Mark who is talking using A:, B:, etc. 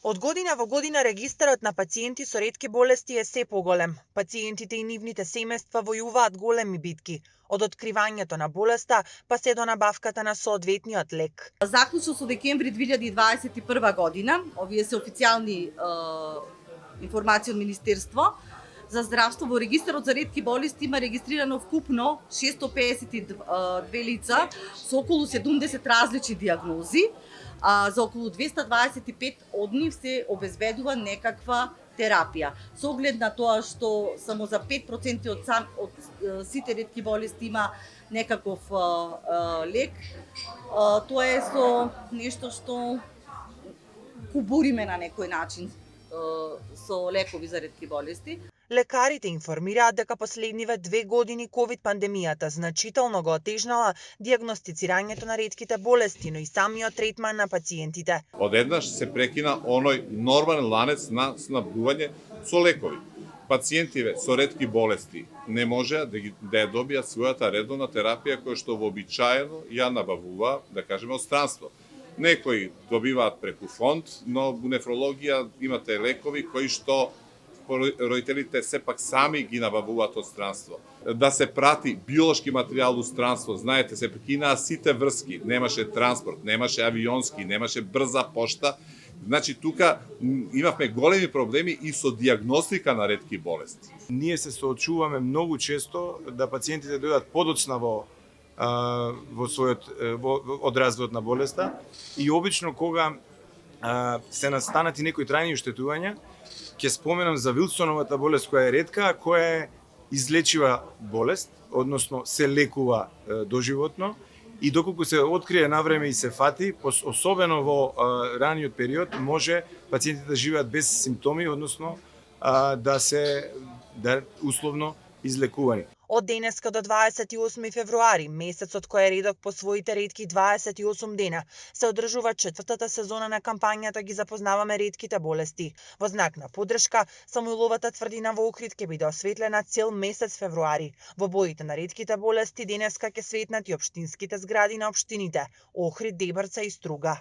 A: Од година во година регистарот на пациенти со ретки болести е се поголем. Пациентите и нивните семејства војуваат големи битки, од откривањето на болеста па се до набавката на соодветниот лек.
B: Заклучно со декември 2021 година, овие се официјални информации од Министерство за здравство, во регистарот за ретки болести има регистрирано вкупно 652 лица со околу 70 различни диагнози. За околу 225 од нив се обезбедува некаква терапија. Со оглед на тоа што само за 5% од сите ретки болести има некаков лек, тоа е со нешто што кубуриме на некој начин со лекови за ретки болести.
A: Лекарите информираат дека последниве 2 години ковид пандемијата значително го отежнала дијагностицирањето на ретките болести, но и самиот третман на пациентите.
C: Одеднаш се прекина оној нормален ланец на снабдување со лекови. Пациентиве со ретки болести не можеа да ја добијат својата редовна терапија која што вообичаено ја набавува, да кажеме, од странство. Некои добиваат преку фонд, но во нефрологија имате лекови кои што родителите сепак сами ги набавуваат од странство. Да се прати биолошки материјал од странство, знаете, се прекинаа сите врски, немаше транспорт, немаше авионски, немаше брза пошта. Значи, тука имавме големи проблеми и со дијагностика на ретки болести.
D: Ние се соочуваме многу често да пациентите дојдат подоцна во својот од развојот на болеста и обично кога се настанати некои трајни оштетувања, ќе споменам за Вилсоновата болест која е ретка, која е излечива болест, односно се лекува доживотно и доколку се открие навреме и се фати, особено во раниот период, може пациентите да живеат без симптоми, односно да условно излекувани.
A: Од денеска до 28 февруари, месецот кој е редок по своите ретки 28 дена, се одржува 4-та сезона на кампањата Ги запознаваме ретките болести. Во знак на подршка, Самуиловата тврдина во Охрид ќе биде осветлена цел месец февруари. Во боите на ретките болести денеска ќе светнат и општинските згради на општините Охрид, Дебрца и Струга.